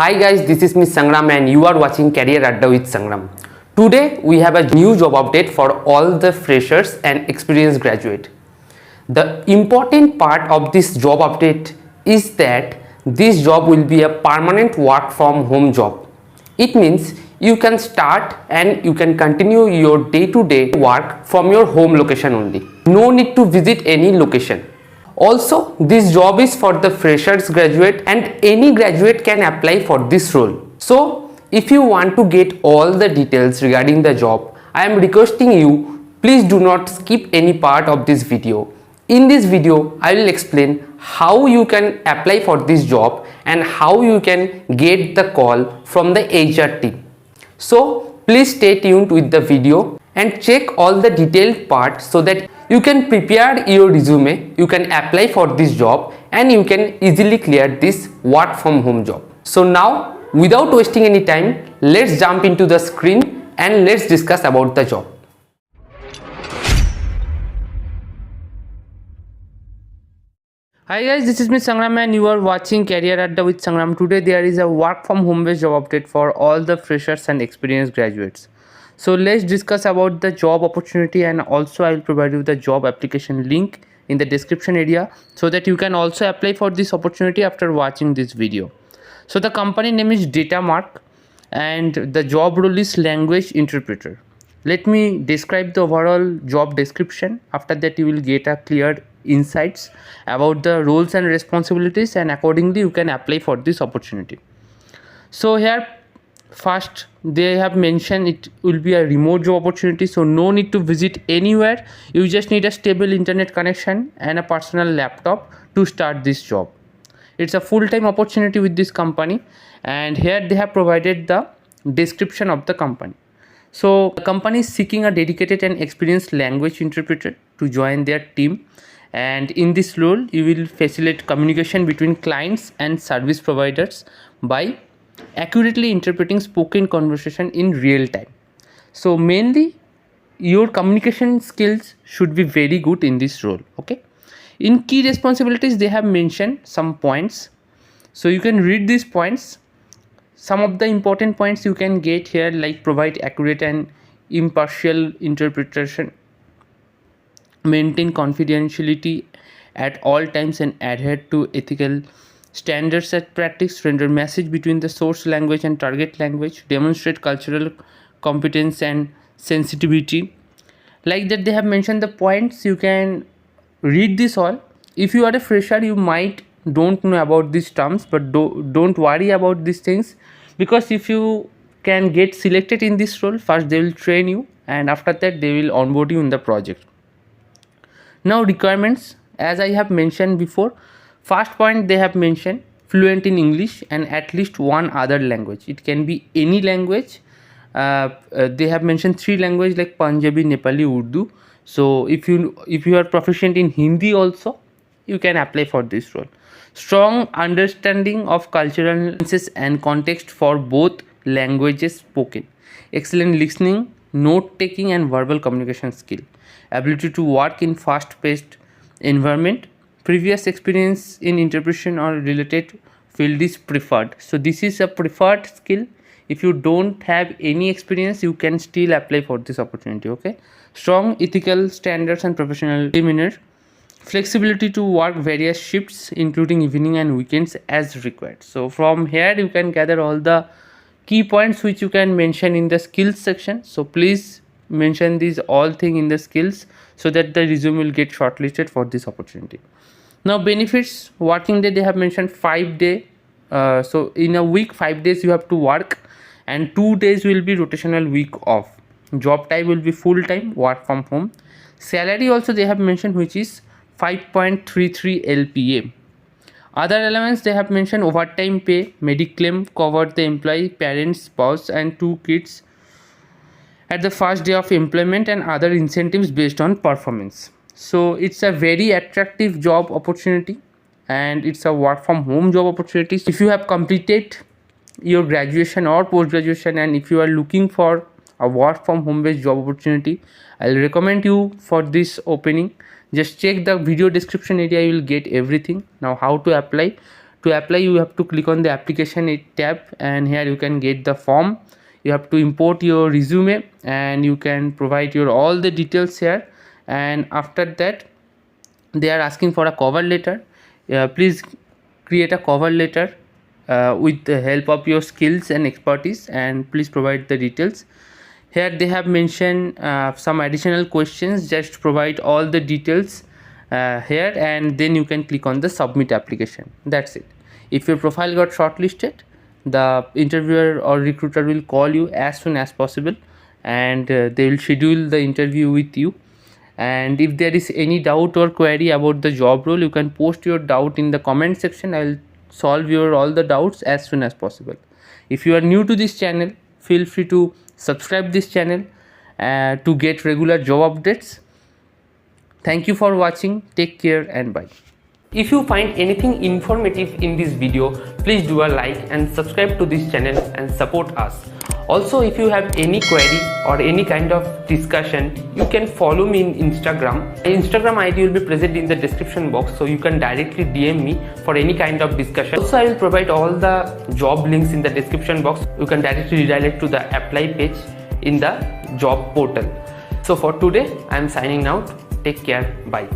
Hi guys, this is Miss Sangram and you are watching Career Adda with Sangram. Today we have a new job update for all the freshers and experienced graduate. The important part of this job update is that this job will be a permanent work from home job. It means you can start and you can continue your day-to-day work from your home location only. No need to visit any location. Also, this job is for the freshers graduate and any graduate can apply for this role. So, if you want to get all the details regarding the job, I am requesting you, please do not skip any part of this video. In this video, I will explain how you can apply for this job and how you can get the call from the HR team. So, please stay tuned with the video and check all the detailed parts so that you can prepare your resume, you can apply for this job and you can easily clear this work from home job. So now, without wasting any time, let's jump into the screen and let's discuss about the job. Hi guys, this is Miss Sangram and you are watching Career Adda with Sangram. Today there is a work from home based job update for all the freshers and experienced graduates. So let's discuss about the job opportunity and also I will provide you the job application link in the description area so that you can also apply for this opportunity after watching this video. So the company name is Datamark and the job role is language interpreter. Let me describe the overall job description. After that you will get a clear insights about the roles and responsibilities and accordingly you can apply for this opportunity. So here first they have mentioned it will be a remote job opportunity, so no need to visit anywhere. You just need a stable internet connection and a personal laptop to start this job. It's a full-time opportunity with this company and here they have provided the description of the company. So the company is seeking a dedicated and experienced language interpreter to join their team, and in this role you will facilitate communication between clients and service providers by accurately interpreting spoken conversation in real time. So mainly your communication skills should be very good in this role. Okay, in key responsibilities they have mentioned some points, so you can read these points. Some of the important points you can get here, like provide accurate and impartial interpretation, maintain confidentiality at all times and adhere to ethical standards at practice, render message between the source language and target language, demonstrate cultural competence and sensitivity. Like that they have mentioned the points. You can read this all. If you are a fresher, you might don't know about these terms, but don't worry about these things, because if you can get selected in this role, first they will train you and after that they will onboard you in the project. Now requirements, as I have mentioned before, first point they have mentioned fluent in English and at least one other language. It can be any language. They have mentioned 3 languages like Punjabi, Nepali, Urdu. So if you are proficient in Hindi also, you can apply for this role. Strong understanding of cultural nuances and context for both languages spoken. Excellent listening, note taking and verbal communication skill. Ability to work in fast-paced environment. Previous experience in interpretation or related field is preferred. So this is a preferred skill. If you don't have any experience, you can still apply for this opportunity. Okay. Strong ethical standards and professional demeanor. Flexibility to work various shifts including evening and weekends as required. So from here you can gather all the key points which you can mention in the skills section. So please mention these all things in the skills so that the resume will get shortlisted for this opportunity. Now benefits, working day they have mentioned 5 day. So in a week 5 days you have to work and 2 days will be rotational week off. Job type will be full time, work from home. Salary also they have mentioned, which is 5.33 LPA. Other elements they have mentioned overtime pay, mediclaim covered the employee, parents, spouse and 2 kids at the first day of employment and other incentives based on performance. So it's a very attractive job opportunity and it's a work from home job opportunity. If you have completed your graduation or post graduation and if you are looking for a work from home based job opportunity, I'll recommend you for this opening. Just check the video description area, you will get everything. Now how to apply, To apply, you have to click on the application tab, and here you can get the form. You have to import your resume and you can provide your all the details here, and after that they are asking for a cover letter. Please create a cover letter with the help of your skills and expertise, and please provide the details. Here they have mentioned some additional questions. Just provide all the details here, and then you can click on the submit application. That's it. If your profile got shortlisted, the interviewer or recruiter will call you as soon as possible, and they will schedule the interview with you. And if there is any doubt or query about the job role, you can post your doubt in the comment section. I will solve your all the doubts as soon as possible. If you are new to this channel, feel free to subscribe this channel to get regular job updates. Thank you for watching. Take care and bye. If you find anything informative in this video, please do a like and subscribe to this channel and support us. Also, if you have any query or any kind of discussion, you can follow me in Instagram. My Instagram ID will be present in the description box, so you can directly DM me for any kind of discussion. Also, I will provide all the job links in the description box. You can directly redirect to the apply page in the job portal. So for today, I am signing out. Take care. Bye.